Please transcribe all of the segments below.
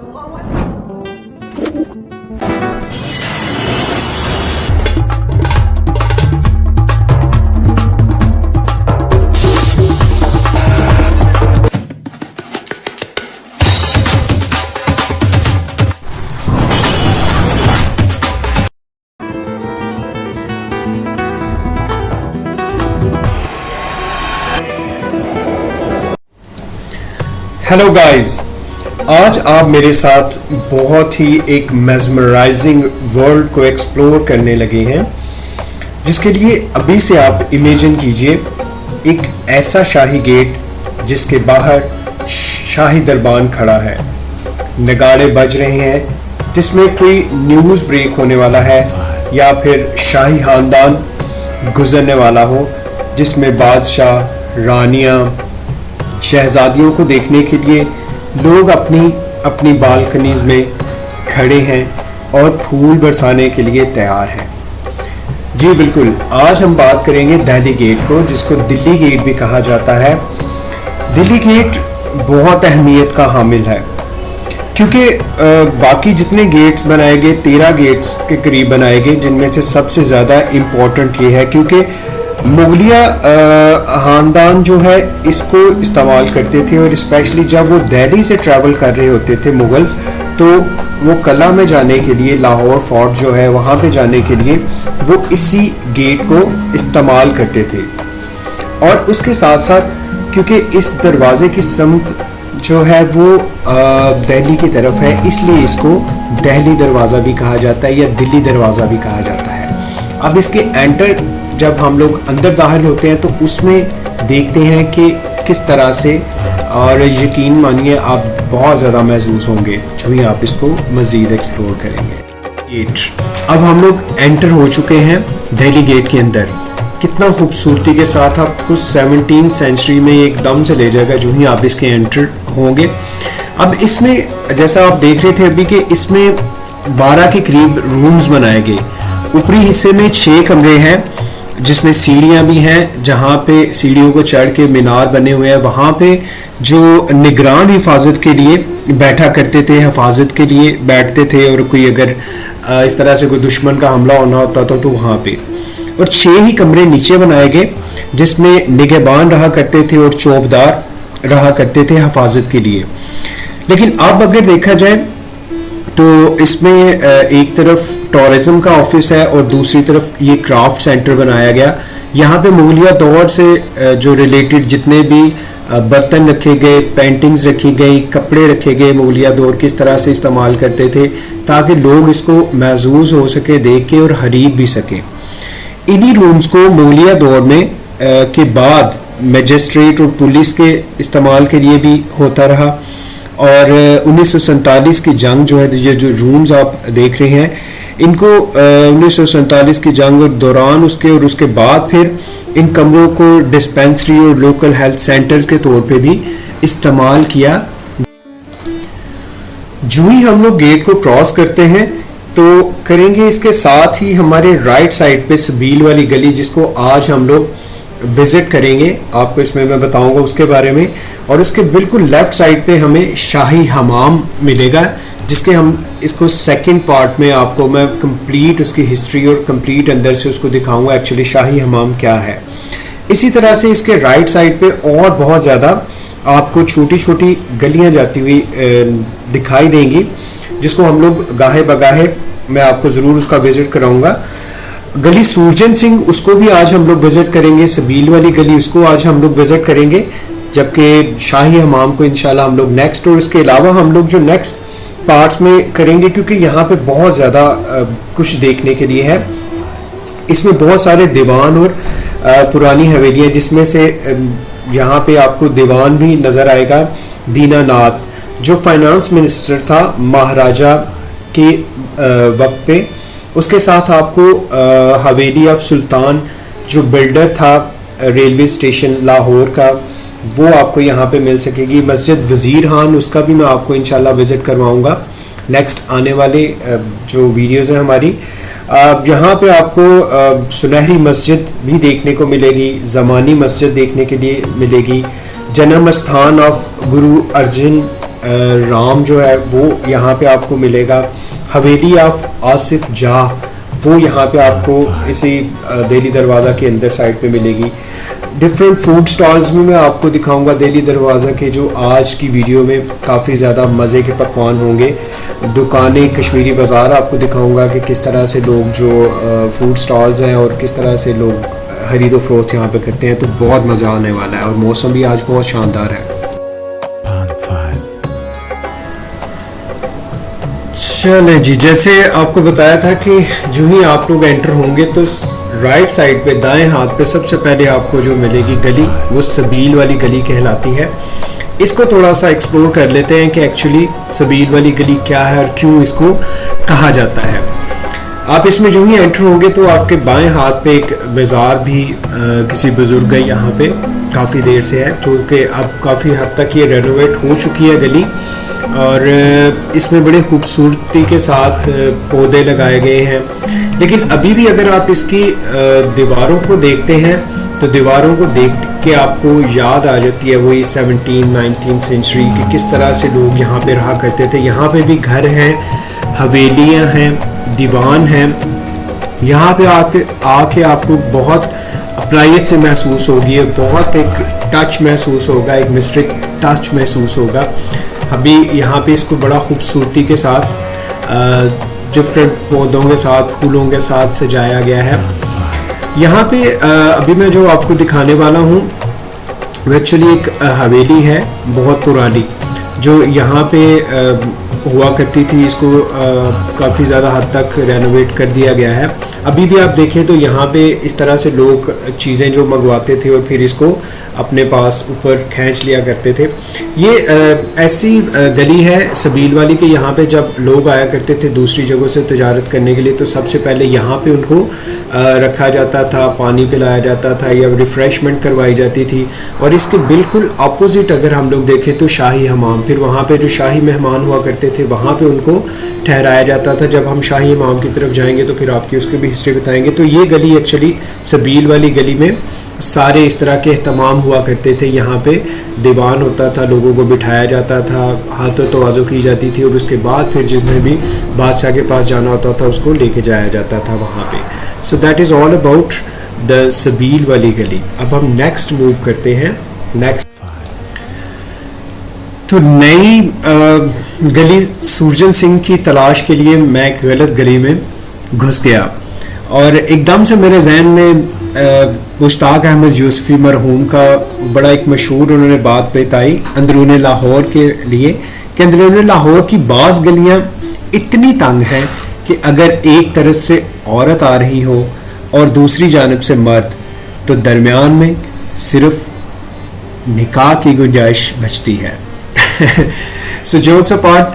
Hello guys, आज आप मेरे साथ बहुत ही एक मेस्मराइजिंग वर्ल्ड को एक्सप्लोर करने लगे हैं, जिसके लिए अभी से आप इमेजिन कीजिए एक ऐसा शाही गेट जिसके बाहर शाही दरबान खड़ा है, नगाड़े बज रहे हैं जिसमें कोई न्यूज़ ब्रेक होने वाला है या फिर शाही खानदान गुजरने वाला हो, जिसमें बादशाह, रानियां, शहजादियों को देखने के लिए लोग अपनी अपनी बालकनीज में खड़े हैं और फूल बरसाने के लिए तैयार हैं। जी बिल्कुल, आज हम बात करेंगे दिल्ली गेट को, जिसको दिल्ली गेट भी कहा जाता है। दिल्ली गेट बहुत अहमियत का हामिल है क्योंकि बाकी जितने गेट्स बनाए गए 13 गेट्स के करीब बनाए गए, जिनमें से सबसे ज़्यादा इम्पोर्टेंट ये है क्योंकि मुगलिया खानदान जो है इसको इस्तेमाल करते थे, और स्पेशली जब वो दिल्ली से ट्रैवल कर रहे होते थे मुगल्स, तो वो कला में जाने के लिए, लाहौर फोर्ट जो है वहाँ पे जाने के लिए वो इसी गेट को इस्तेमाल करते थे। और उसके साथ साथ क्योंकि इस दरवाजे की समत जो है वो दिल्ली की तरफ है, इसलिए इसको दिल्ली दरवाज़ा भी कहा जाता है या दिल्ली दरवाज़ा भी कहा जाता है। अब इसके एंटर जब हम लोग अंदर दाखिल होते हैं तो उसमें देखते हैं कि किस तरह से, और यकीन मानिए आप बहुत ज़्यादा महसूस होंगे जो ही आप इसको मज़ीद एक्सप्लोर करेंगे। गेट, अब हम लोग एंटर हो चुके हैं दिल्ली गेट के अंदर। कितना खूबसूरती के साथ आपको 17वीं सेंचुरी में एकदम से ले जाएगा जो ही आप इसके एंटर होंगे। अब इसमें जैसा आप देख रहे थे अभी कि इसमें 12 के करीब रूम्स बनाए गए। ऊपरी हिस्से में 6 कमरे हैं जिसमें सीढ़ियाँ भी हैं, जहाँ पे सीढ़ियों को चढ़ के मीनार बने हुए हैं। वहाँ पे जो निगरान हिफाजत के लिए बैठा करते थे, हिफाजत के लिए बैठते थे, और कोई अगर इस तरह से कोई दुश्मन का हमला होना होता था तो वहाँ पे। और 6 ही कमरे नीचे बनाए गए जिसमें निगहबान रहा करते थे और चौबदार रहा करते थे हिफाजत के लिए। लेकिन अब अगर देखा जाए तो इसमें एक तरफ टूरिज्म का ऑफिस है और दूसरी तरफ ये क्राफ्ट सेंटर बनाया गया। यहाँ पे मुगलिया दौर से जो रिलेटेड जितने भी बर्तन रखे गए, पेंटिंग्स रखी गई, कपड़े रखे गए, मुगलिया दौर किस तरह से इस्तेमाल करते थे ताकि लोग इसको महसूस हो सके, देख के और खरीद भी सकें। इन्हीं रूम्स को मुगलिया दौर में के बाद मजिस्ट्रेट और पुलिस के इस्तेमाल के लिए भी होता रहा। और 1947 की जंग जो है, ये जो रूम्स आप देख रहे हैं, इनको 1947 की जंग और दौरान उसके और उसके बाद फिर इन कमरों को डिस्पेंसरी और लोकल हेल्थ सेंटर्स के तौर पे भी इस्तेमाल किया। जो ही हम लोग गेट को क्रॉस करते हैं तो करेंगे इसके साथ ही हमारे राइट साइड पे सबील वाली गली, जिसको आज हम लोग विजिट करेंगे। आपको इसमें मैं बताऊंगा उसके बारे में। और उसके बिल्कुल लेफ्ट साइड पे हमें शाही हमाम मिलेगा, जिसके हम इसको सेकंड पार्ट में आपको मैं कंप्लीट उसकी हिस्ट्री और कंप्लीट अंदर से उसको दिखाऊंगा एक्चुअली शाही हमाम क्या है। इसी तरह से इसके राइट साइड पे और बहुत ज़्यादा आपको छोटी छोटी गलियां जाती हुई दिखाई देंगी, जिसको हम लोग गाहे बगाहे मैं आपको ज़रूर उसका विजिट कराऊंगा। गली सूरजन सिंह, उसको भी आज हम लोग विजिट करेंगे। सबील वाली गली, उसको आज हम लोग विजिट करेंगे, जबकि शाही हमाम को इंशाल्लाह हम लोग नेक्स्ट, और इसके अलावा हम लोग जो नेक्स्ट पार्ट्स में करेंगे क्योंकि यहाँ पे बहुत ज़्यादा कुछ देखने के लिए है। इसमें बहुत सारे दीवान और पुरानी हवेलियाँ, जिसमें से यहाँ पे आपको दीवान भी नज़र आएगा दीनानाथ, जो फाइनेंस मिनिस्टर था महाराजा के वक्त पे। उसके साथ आपको हवेली ऑफ सुल्तान, जो बिल्डर था रेलवे स्टेशन लाहौर का, वो आपको यहाँ पे मिल सकेगी। मस्जिद वज़ीर खान, उसका भी मैं आपको इंशाल्लाह विज़िट करवाऊँगा नेक्स्ट आने वाले जो वीडियोज़ हैं हमारी। यहाँ पे आपको सुनहरी मस्जिद भी देखने को मिलेगी, ज़मानी मस्जिद देखने के लिए मिलेगी, जन्म स्थान ऑफ गुरु अर्जुन राम जो है वो यहाँ पे आपको मिलेगा। हवेली ऑफ आसिफ जाह वो यहाँ पे आपको इसी दिल्ली दरवाज़ा के अंदर साइड पे मिलेगी। डिफरेंट फूड स्टॉल्स में मैं आपको दिखाऊंगा दिल्ली दरवाज़ा के, जो आज की वीडियो में काफ़ी ज़्यादा मज़े के पकवान होंगे। दुकानें, कश्मीरी बाज़ार आपको दिखाऊंगा कि किस तरह से लोग जो फूड स्टॉल्स हैं और किस तरह से लोग खरीदो फरोख्त यहाँ पे करते हैं। तो बहुत मज़ा आने वाला है और मौसम भी आज बहुत शानदार है। चलें जी, जैसे आपको बताया था कि जो ही आप लोग एंटर होंगे तो राइट साइड पे दाएं हाथ पे सबसे पहले आपको जो मिलेगी गली, वो सबील वाली गली कहलाती है। इसको थोड़ा सा एक्सप्लोर कर लेते हैं कि एक्चुअली सबील वाली गली क्या है और क्यों इसको कहा जाता है। आप इसमें जो ही एंटर होंगे तो आपके बाएं हाथ पे एक बाज़ार भी किसी बुजुर्ग है यहाँ पे काफ़ी देर से है, जो कि अब काफ़ी हद तक ये रेनोवेट हो चुकी है गली, और इसमें बड़े खूबसूरती के साथ पौधे लगाए गए हैं। लेकिन अभी भी अगर आप इसकी दीवारों को देखते हैं तो दीवारों को देख के आपको याद आ जाती है वही 17-19 सेंचुरी की, किस तरह से लोग यहाँ पे रहा करते थे। यहाँ पे भी घर हैं, हवेलियाँ हैं, दीवान हैं। यहाँ पे आके आपको बहुत अपनाइत से महसूस होगी, बहुत एक टच महसूस होगा, एक मिस्ट्रिक टच महसूस होगा। अभी यहाँ पे इसको बड़ा खूबसूरती के साथ डिफरेंट पौधों के साथ, फूलों के साथ सजाया गया है। यहाँ पे अभी मैं जो आपको दिखाने वाला हूँ वो एक्चुअली एक हवेली है बहुत पुरानी, जो यहाँ पे हुआ करती थी। इसको काफ़ी ज़्यादा हद तक रेनोवेट कर दिया गया है। अभी भी आप देखें तो यहाँ पे इस तरह से लोग चीज़ें जो मंगवाते थे और फिर इसको अपने पास ऊपर खींच लिया करते थे। ये ऐसी गली है सबील वाली कि यहाँ पे जब लोग आया करते थे दूसरी जगहों से तजारत करने के लिए, तो सबसे पहले यहाँ पे उनको रखा जाता था, पानी पिलाया जाता था या रिफ़्रेशमेंट करवाई जाती थी। और इसके बिल्कुल अपोजिट अगर हम लोग देखें तो शाही हमाम, फिर वहाँ पे जो शाही मेहमान हुआ करते थे वहाँ पे उनको ठहराया जाता था। जब हम शाही हमाम की तरफ जाएंगे तो फिर आपकी उसकी भी हिस्ट्री बताएंगे। तो ये गली एक्चुअली सबील वाली गली में सारे इस तरह के अहतमाम हुआ करते थे। यहाँ पे दीवान होता था, लोगों को बिठाया जाता था, हाथों तवाज़ो की जाती थी और उसके बाद फिर जिसने भी बादशाह के पास जाना होता था उसको लेके जाया जाता था वहाँ पे। So that is all about the सबील वाली गली। अब हम नेक्स्ट मूव करते हैं। नेक्स्ट तो नई गली सूरजन सिंह की तलाश के लिए मैं एक गलत गली में घुस गया और एकदम से मेरे जहन में मुश्ताक अहमद यूसुफी मरहूम का बड़ा एक मशहूर उन्होंने बात बताई अंदरूनी लाहौर के लिए कि अंदरूनी लाहौर की बाज़ गलियां इतनी तंग हैं कि अगर एक तरफ से औरत आ रही हो और दूसरी जानब से मर्द, तो दरमियान में सिर्फ निकाह की गुंजाइश बचती है। सो जोक्स अपार्ट,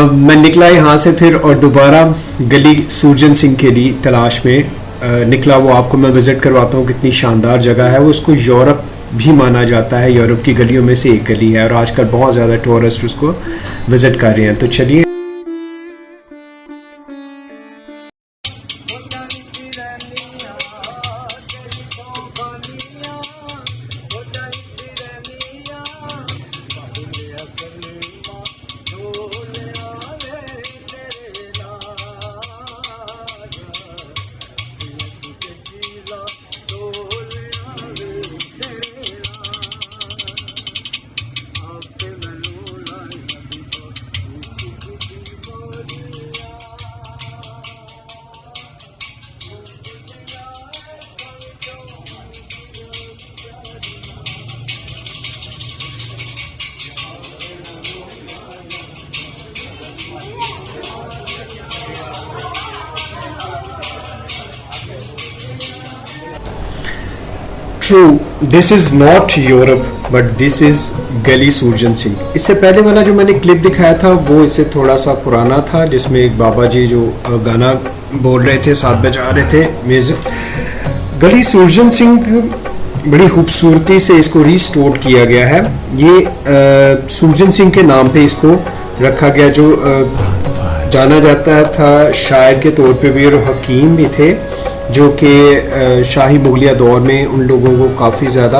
मैं निकला यहाँ से फिर और दोबारा गली सूरजन सिंह के लिए तलाश में निकला। वो आपको मैं विज़िट करवाता हूँ, कितनी शानदार जगह है। वो उसको यूरोप भी माना जाता है, यूरोप की गलियों में से एक गली है और आजकल बहुत ज़्यादा टूरिस्ट उसको विज़िट कर रहे हैं। तो चलिए true, this is not Europe but this is गली सूरजन सिंह। इससे पहले वाला जो मैंने क्लिप दिखाया था वो इससे थोड़ा सा पुराना था, जिसमें एक बाबा जी जो गाना बोल रहे थे, साथ बजा रहे थे म्यूज़िक। गली सूरजन सिंह बड़ी खूबसूरती से इसको रिस्टोर किया गया है। ये सूरजन सिंह के नाम पे इसको रखा गया, जो जाना जाता था शायर के तौर पे भी और हकीम भी थे, जो कि शाही मुगलिया दौर में उन लोगों को काफ़ी ज़्यादा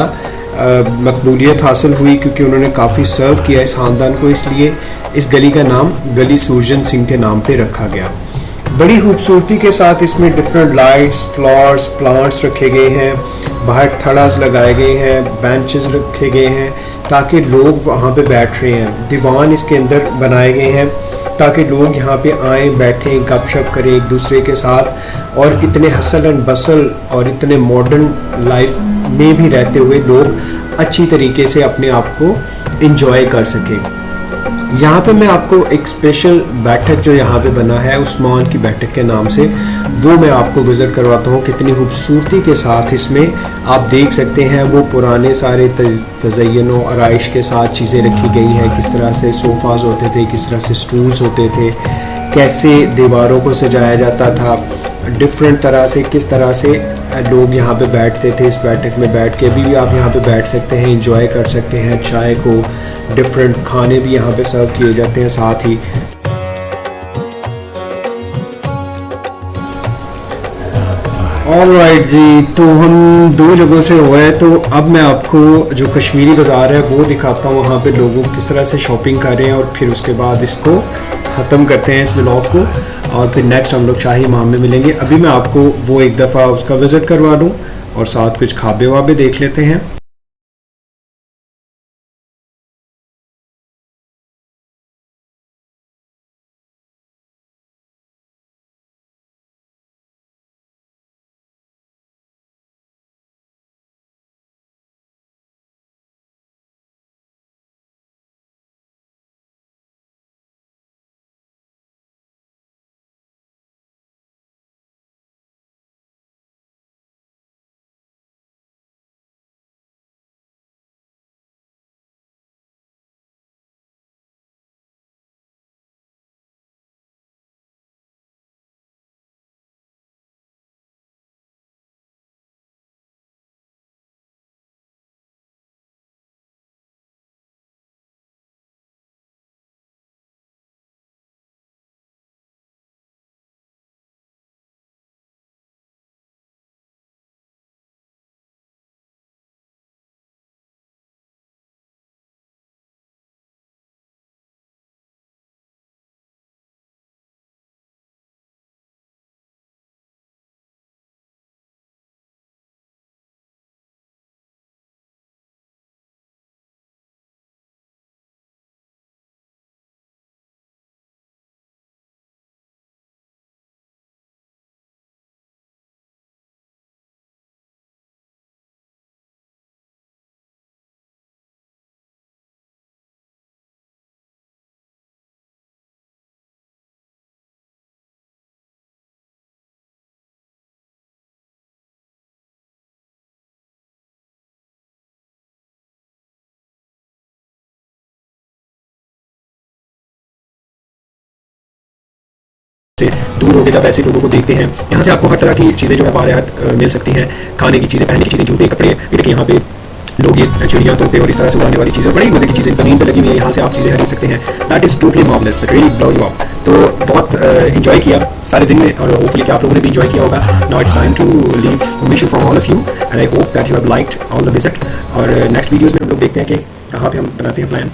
मकबूलियत हासिल हुई क्योंकि उन्होंने काफ़ी सर्व किया इस ख़ानदान को, इसलिए इस गली का नाम गली सुरजन सिंह के नाम पे रखा गया। बड़ी खूबसूरती के साथ इसमें डिफरेंट लाइट्स, फ्लावर्स, प्लांट्स रखे गए हैं, बाहर थड़ास लगाए गए हैं, बेंचेस रखे गए हैं ताकि लोग वहाँ पे बैठ रहे हैं। दीवान इसके अंदर बनाए गए हैं ताकि लोग यहाँ पे आएँ, बैठें, गपशप करें एक दूसरे के साथ। और इतने हसल एंड बसल और इतने मॉडर्न लाइफ में भी रहते हुए लोग अच्छी तरीके से अपने आप को इंजॉय कर सकें। यहाँ पे मैं आपको एक स्पेशल बैठक जो यहाँ पे बना है उस्मान की बैठक के नाम से, वो मैं आपको विज़िट करवाता हूँ। कितनी खूबसूरती के साथ इसमें आप देख सकते हैं वो पुराने सारे तज़य्युन और आराइश के साथ चीज़ें रखी गई हैं, किस तरह से सोफ़ाज़ होते थे, किस तरह से स्टूल्स होते थे, कैसे दीवारों को सजाया जाता था, डिफरेंट तरह से किस तरह से लोग यहाँ पे बैठते थे। इस बैठक में बैठ के अभी भी आप यहाँ पे बैठ सकते हैं, इंजॉय कर सकते हैं चाय को। डिफरेंट खाने भी यहाँ पे सर्व किए जाते हैं साथ ही। ऑलराइट जी, तो हम दो जगहों से हुए, तो अब मैं आपको जो कश्मीरी बाज़ार है वो दिखाता हूँ, वहाँ पे लोगों किस तरह से शॉपिंग कर रहे हैं, और फिर उसके बाद इसको ख़त्म करते हैं इस व्लॉग को, और फिर नेक्स्ट हम लोग शाही इमाम में मिलेंगे। अभी मैं आपको वो एक दफ़ा उसका विज़िट करवा दूँ और साथ कुछ खाबे वाबे देख लेते हैं। से दूर होकर जब ऐसे लोगों को देखते हैं, यहाँ से आपको हर तरह की चीज़ें जो है बारात मिल सकती हैं, खाने की चीज़ें, पहनने की चीज़ें, जूते, कपड़े। देखिए यहाँ पे लोग ये चिड़िया तोते और इस तरह से उड़ाने वाली चीज़ें, बड़ी मजे की चीज़ें ज़मीन पे लगी हुई है, यहाँ से आप चीज़ें खरीद सकते हैं। That is totally marvellous, really blow you up. तो बहुत इंजॉय किया सारे दिन में, और होपफुली कि आप लोगों ने भी इंजॉय किया होगा। Now it's time to leave permission from all of you, and I hope that you have liked all the visit. और नेक्स्ट वीडियोज़ में हम लोग देखते हैं कि कहाँ पे हम बनाते हैं प्लान।